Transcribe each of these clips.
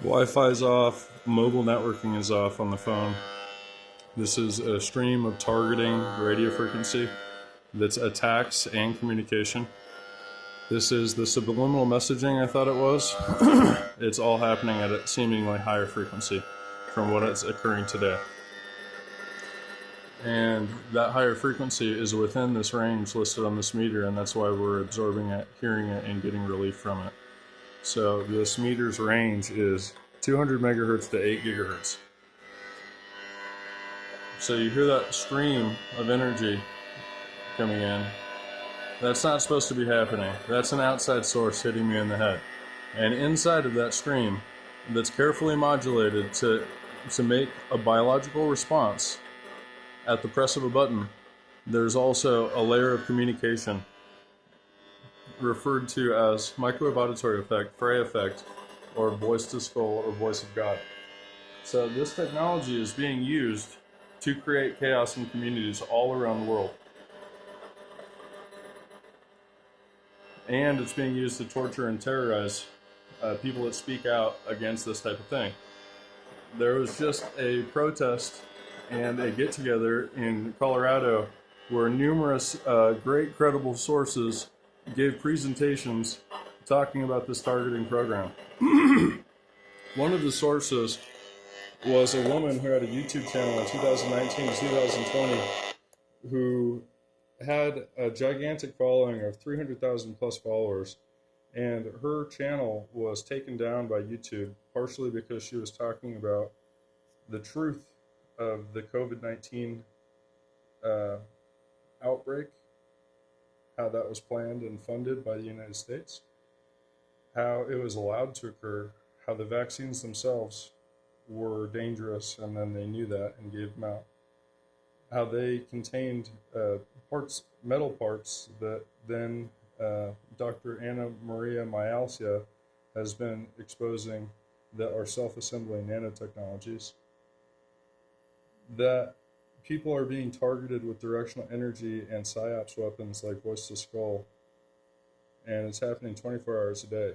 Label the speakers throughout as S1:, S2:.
S1: Wi-Fi is off, mobile networking is off on the phone. This is a stream of targeting radio frequency that's attacks and communication. This is the subliminal messaging I thought it was. It's all happening at a seemingly higher frequency from what is occurring today. And that higher frequency is within this range listed on this meter, and that's why we're absorbing it, hearing it, and getting relief from it. So this meter's range is 200 megahertz to 8 gigahertz. So you hear that stream of energy coming in. That's not supposed to be happening. That's an outside source hitting me in the head. And inside of that stream, that's carefully modulated to make a biological response at the press of a button, there's also a layer of communication referred to as microwave auditory effect, Frey effect, or voice to skull, or voice of God. So this technology is being used to create chaos in communities all around the world. And it's being used to torture and terrorize people that speak out against this type of thing. There was just a protest and a get-together in Colorado where numerous great credible sources gave presentations talking about this targeting program. One of the sources was a woman who had a YouTube channel in 2019 to 2020 who had a gigantic following of 300,000 plus followers, and her channel was taken down by YouTube partially because she was talking about the truth of the COVID-19 outbreak, how that was planned and funded by the United States, how it was allowed to occur, how the vaccines themselves were dangerous and then they knew that and gave them out, how they contained metal parts that then Dr. Anna Maria Myalcia has been exposing that are self-assembling nanotechnologies, that people are being targeted with directional energy and psyops weapons like voice to skull, and it's happening 24 hours a day.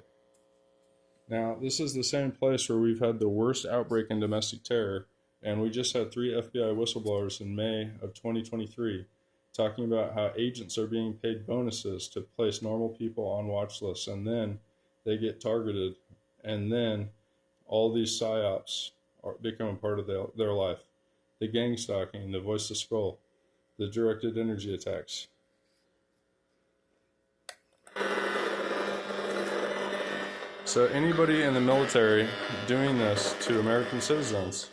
S1: Now, this is the same place where we've had the worst outbreak in domestic terror, and we just had 3 FBI whistleblowers in May of 2023 talking about how agents are being paid bonuses to place normal people on watch lists, and then they get targeted, and then all these psyops become a part of their life. The gang stalking, the voice to skull, the directed energy attacks. So anybody in the military doing this to American citizens,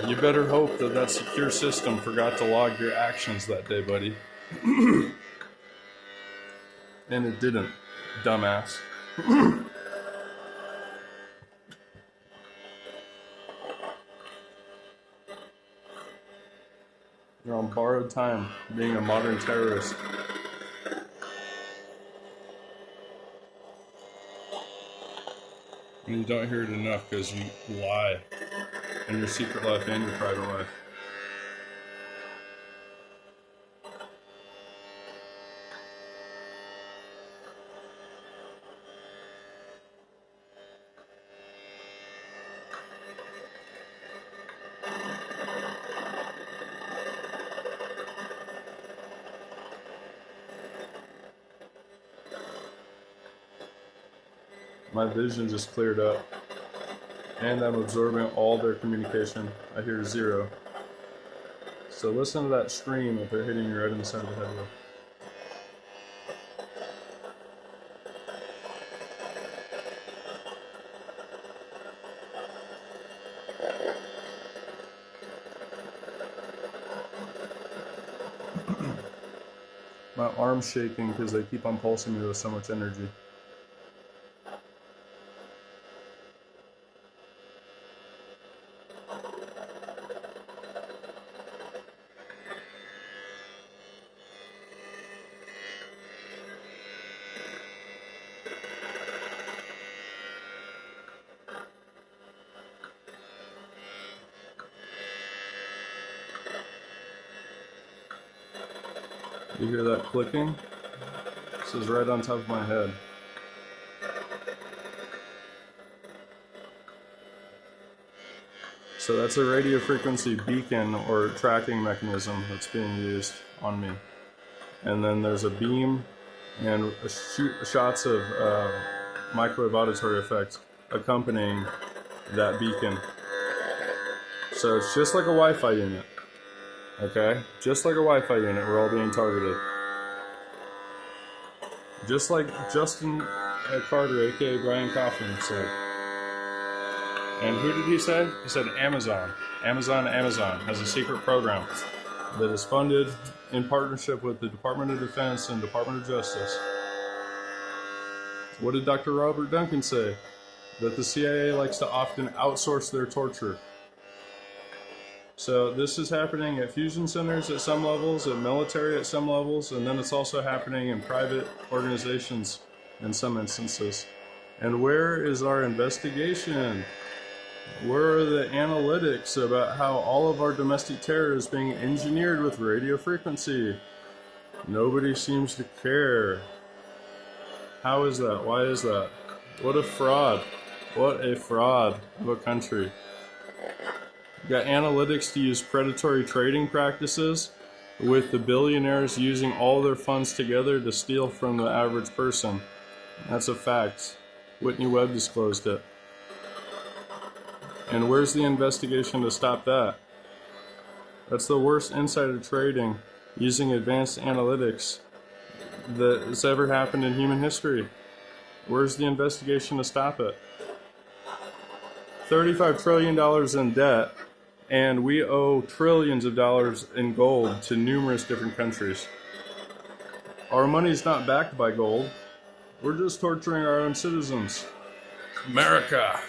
S1: you better hope that that secure system forgot to log your actions that day, buddy. And it didn't, dumbass. You're on borrowed time being a modern terrorist. And you don't hear it enough because you lie in your secret life and your private life. My vision just cleared up, and I'm absorbing all their communication. I hear 0. So listen to that stream that they're hitting you right in the center of the head with. My arm's shaking because they keep on pulsing me with so much energy. You hear that clicking? This is right on top of my head. So that's a radio frequency beacon or tracking mechanism that's being used on me. And then there's a beam and shots of microwave auditory effects accompanying that beacon. So it's just like a Wi-Fi unit. Okay? Just like a Wi-Fi unit, we're all being targeted. Just like Justin Carter, aka Brian Kaufman, said. And who did he say? He said Amazon. Amazon has a secret program that is funded in partnership with the Department of Defense and Department of Justice. What did Dr. Robert Duncan say? That the CIA likes to often outsource their torture. So this is happening at fusion centers at some levels, at military at some levels, and then it's also happening in private organizations in some instances. And where is our investigation? Where are the analytics about how all of our domestic terror is being engineered with radio frequency? Nobody seems to care. How is that? Why is that? What a fraud. What a fraud of a country. You got analytics to use predatory trading practices with the billionaires using all their funds together to steal from the average person. That's a fact. Whitney Webb disclosed it. And where's the investigation to stop that? That's the worst insider trading using advanced analytics that has ever happened in human history. Where's the investigation to stop it? $35 trillion in debt, and we owe trillions of dollars in gold to numerous different countries. Our money's not backed by gold. We're just torturing our own citizens. America.